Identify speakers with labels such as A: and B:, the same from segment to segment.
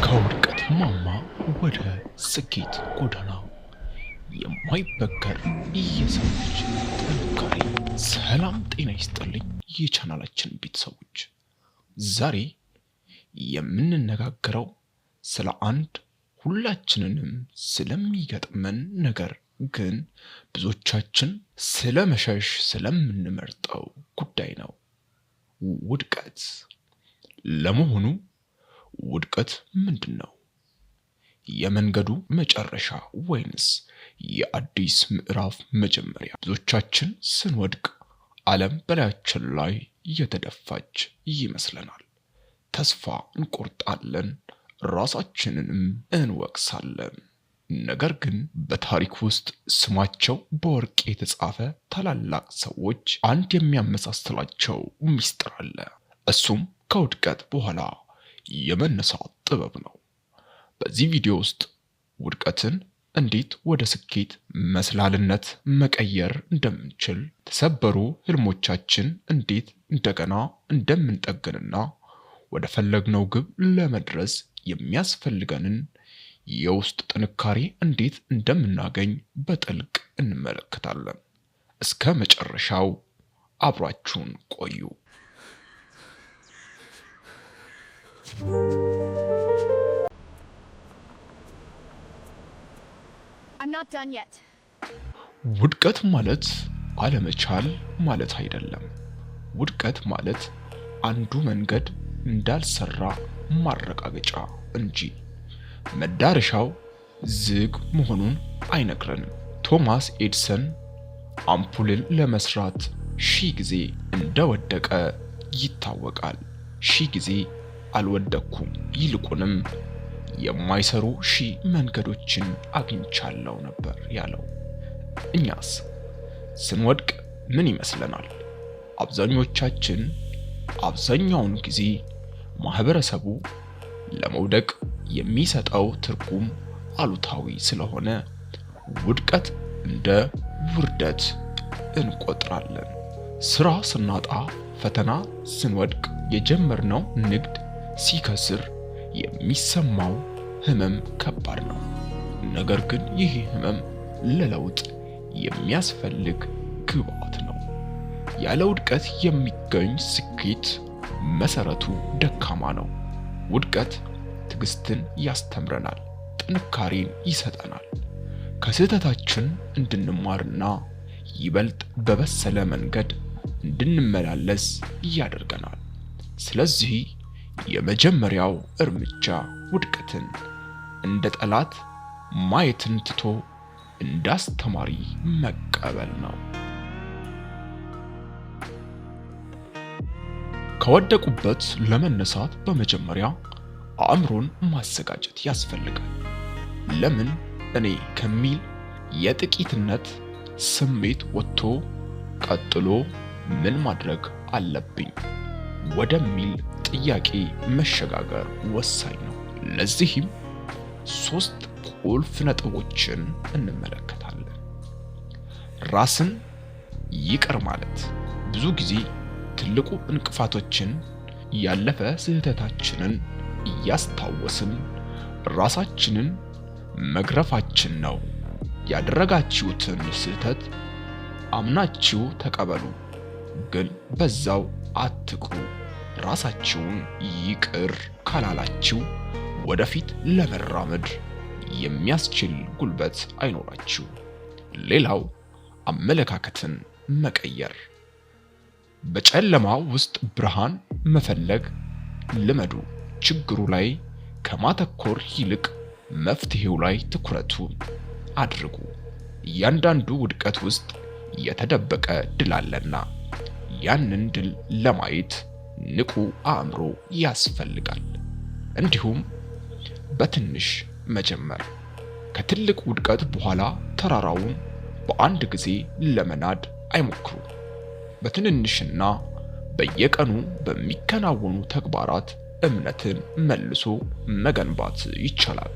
A: ከውድቀት ማማ ወደ ስኬት ጎዳና የማይበገር የሰው ልጅ ጥንካሬ። ሰላም ጤና ይስጥልኝ የቻናላችን ቤተሰቦች፣ ዛሬ የምንነጋገረው ስለ አንድ ሁላችንንም ስለሚገጥመን ነገር ግን ብዙዎቻችን ስለመሸሽ ስለምንመርጠው ጉዳይ ነው፣ ውድቀት። ለመሆኑ ውድቀት ምንድነው? የመንገዱ መጨረሻ ወይንስ የአዲስ ምዕራፍ መጀመሪያ? ብዙዎቻችን ስንወድቅ ዓለም በላያችን ላይ እየተደፋች ይመስለናል። ተስፋ እንቆርጣለን፣ ራሳችንንም እንወቅሳለን። ነገር ግን በታሪክ ውስጥ ስማቸው በወርቅ የተጻፈ ታላላቅ ሰዎች አንድ የሚያመሳስላቸው ምስጢር አለ። እሱም ከውድቀት በኋላ የመነሳት ጥበብ ነው። በዚህ ቪዲዮ ውስጥ ውድቀትን እንዴት ወደ ስኬት መስላልነት መቀየር እንደምንችል፣ ተሰበሩ ህልሞቻችን እንዴት እንደገና እንደምንጠግንና ወደ ፈለግነው ግብ ለመድረስ የሚያስፈልገንን የውስጥ ጥንካሬ እንዴት እንደምናገኝ በጥልቅ እንመለከታለን። እስከ መጨረሻው አብራችሁን ቆዩ። ውድቀት ማለት አለመቻል ማለት አይደለም። ውድቀት ማለት አንዱ መንገድ እንዳልሰራ ማረጋገጫ እንጂ መዳረሻው ዝግ መሆኑን አይነግረንም። ቶማስ ኤዲሰን አምፑልን ለመስራት 1000 ጊዜ እንደወደቀ ይታወቃል። 1000 ጊዜ አልወደኩም፣ ይልቁንም የማይሰሩ 1000 መንገዶችን አግኝቻለሁ ነበር ያለው። እኛስ ስንወድቅ ምን ይመስለናል? አብዛኞቻችን አብዛኛውን ጊዜ ማህበረሰቡ ለመውደቅ የሚሰጠው ትርጉም አሉታዊ ስለሆነ ውድቀት እንደ ውርደት እንቆጥራለን። ስራ ስናጣ፣ ፈተና ስንወድቅ፣ የጀመርነው ንግድ ሲከስር የሚሰማው ህመም ከባድ ነው። ነገር ግን ይህ ህመም ለለውጥ የሚያስፈልግ ግብዓት ነው። ያለ ውድቀት የሚገኝ ስኬት መሰረቱ ደካማ ነው። ውድቀት ትዕግስትን ያስተምረናል፣ ጥንካሬን ይሰጠናል፣ ከስህተታችን እንድንማርና ይበልጥ በበሰለ መንገድ እንድንመላለስ ያደርገናል። ስለዚህ የመጀመሪያው እርምጃ ውድቀትን እንደ ጠላት ማየትን ትቶ እንደ አስተማሪ መቀበል ነው። ከወደቁበት ለመነሳት በመጀመሪያ አእምሮን ማዘጋጀት ያስፈልጋል። ለምን እኔ ከሚል የጥቂትነት ስሜት ወጥቶ ቀጥሎ ምን ማድረግ አለብኝ ወደሚል ጥያቄ መሸጋገር ወሳኝ ነው። ለዚህም 3 ቁልፍ ነጥቦችን እንመለከታለን። ራስን ይቅር ማለት። ብዙ ጊዜ ትልቁ እንቅፋቶችን፣ ያለፈ ስህተታችንን እያስታወስን ራሳችንን መግረፋችን ነው። ያደረጋችሁትን ስህተት አምናችሁ ተቀበሉ፣ ግን በዛው አትቅሩ። ራሳችሁን ይቅር ካላላችሁ ወደፊት ለመራመድ የሚያስችል ጉልበት አይኖራችሁ። ሌላው አመለካከትን መቀየር። በጨለማ ውስጥ ብርሃን መፈለግ ልመዱ። ችግሩ ላይ ከማተኮር ይልቅ መፍትሄው ላይ ትኩረቱን አድርጉ። እያንዳንዱ ውድቀት ውስጥ የተደበቀ ድል አለና ያንን ድል ለማየት ንቁ አእምሮ ያስፈልጋል። እንዲሁም በትንሽ መጀመር። ከትልቅ ውድቀት በኋላ ተራራውን በአንድ ጊዜ ለመናድ አይሞክሩ። በትንንሽና በየቀኑ በሚከናወኑ ተግባራት እምነትን መልሶ መገንባት ይቻላል።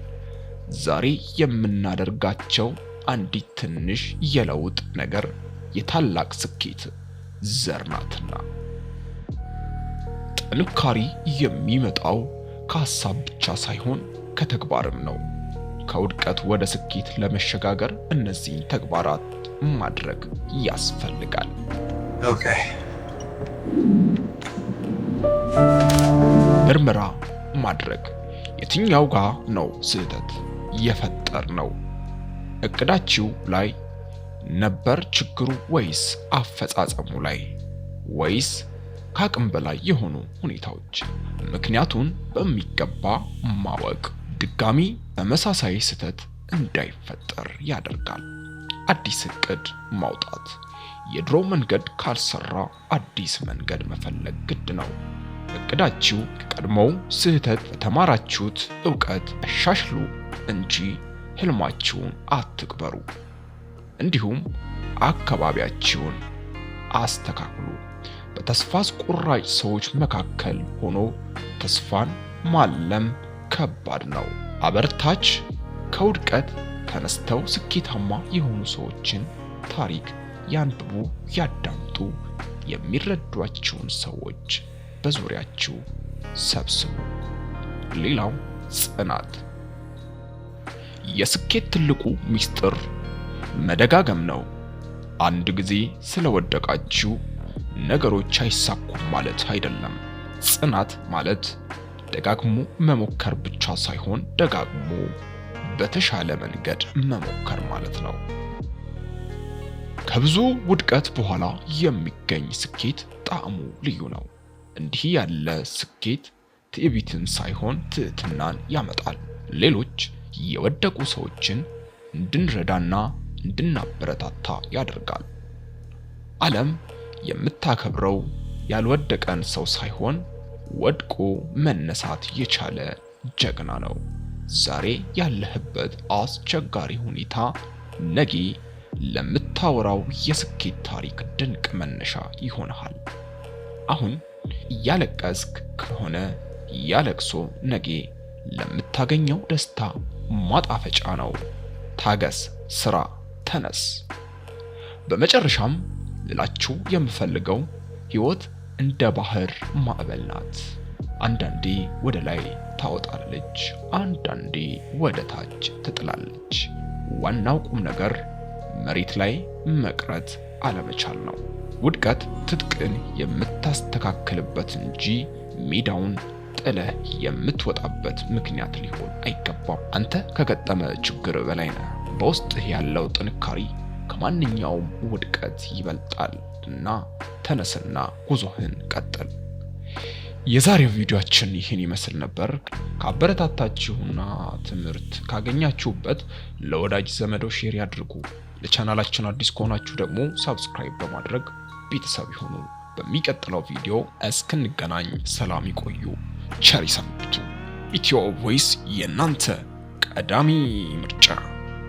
A: ዛሬ የምናደርጋቸው አንዲት ትንሽ የለውጥ ነገር የታላቅ ስኬት ዘር ናትና። ጥንካሬ የሚመጣው ከሐሳብ ብቻ ሳይሆን ከተግባርም ነው። ከውድቀት ወደ ስኬት ለመሸጋገር እነዚህን ተግባራት ማድረግ ያስፈልጋል። ምርመራ ማድረግ። የትኛው ጋር ነው ስህተት የፈጠርነው? እቅዳችሁ ላይ ነበር ችግሩ ወይስ አፈጻጸሙ ላይ ወይስ ከአቅም በላይ የሆኑ ሁኔታዎች? ምክንያቱን በሚገባ ማወቅ ድጋሚ ተመሳሳይ ስህተት እንዳይፈጠር ያደርጋል። አዲስ እቅድ ማውጣት። የድሮ መንገድ ካልሰራ አዲስ መንገድ መፈለግ ግድ ነው። እቅዳችሁ ከቀድሞው ስህተት በተማራችሁት ዕውቀት አሻሽሉ እንጂ ህልማችሁን አትቅበሩ። እንዲሁም አካባቢያችሁን አስተካክሉ። በተስፋ አስቆራጭ ሰዎች መካከል ሆኖ ተስፋን ማለም ከባድ ነው። አበርታች። ከውድቀት ተነስተው ስኬታማ የሆኑ ሰዎችን ታሪክ ያንብቡ፣ ያዳምጡ። የሚረዷቸውን ሰዎች በዙሪያችሁ ሰብስቡ። ሌላው ጽናት። የስኬት ትልቁ ምስጢር መደጋገም ነው። አንድ ጊዜ ስለወደቃችሁ ነገሮች አይሳኩም ማለት አይደለም። ጽናት ማለት ደጋግሞ መሞከር ብቻ ሳይሆን ደጋግሞ በተሻለ መንገድ መሞከር ማለት ነው። ከብዙ ውድቀት በኋላ የሚገኝ ስኬት ጣዕሙ ልዩ ነው። እንዲህ ያለ ስኬት ትዕቢትን ሳይሆን ትዕትናን ያመጣል። ሌሎች የወደቁ ሰዎችን እንድንረዳና እንድናበረታታ ያደርጋል። ዓለም የምታከብረው ያልወደቀን ሰው ሳይሆን ወድቆ መነሳት የቻለ ጀግና ነው። ዛሬ ያለህበት አስቸጋሪ ሁኔታ ነገ ለምታወራው የስኬት ታሪክ ድንቅ መነሻ ይሆናል። አሁን እያለቀስክ ከሆነ ያለቅሶ ነገ ለምታገኘው ደስታ ማጣፈጫ ነው። ታገስ፣ ስራ፣ ተነስ። በመጨረሻም ልላችሁ የምፈልገው ህይወት እንደ ባህር ማዕበል ናት። አንዳንዴ ወደ ላይ ታወጣለች፣ አንዳንዴ ወደ ታች ትጥላለች። ዋናው ቁም ነገር መሬት ላይ መቅረት አለመቻል ነው። ውድቀት ትጥቅን የምታስተካክልበት እንጂ ሜዳውን ጥለህ የምትወጣበት ምክንያት ሊሆን አይገባም። አንተ ከገጠመ ችግር በላይ ነህ። በውስጥህ ያለው ጥንካሬ ከማንኛውም ውድቀት ይበልጣል እና ተነስና ጉዞህን ቀጥል። የዛሬው ቪዲዮአችን ይህን ይመስል ነበር። ካበረታታችሁና ትምህርት ካገኛችሁበት ለወዳጅ ዘመዶ ሼር ያድርጉ። ለቻናላችን አዲስ ከሆናችሁ ደግሞ ሰብስክራይብ በማድረግ ቤተሰብ ይሁኑ። በሚቀጥለው ቪዲዮ እስክንገናኝ ሰላም ይቆዩ። ቸር ይሰንብቱ። ኢትዮ ቮይስ የእናንተ ቀዳሚ ምርጫ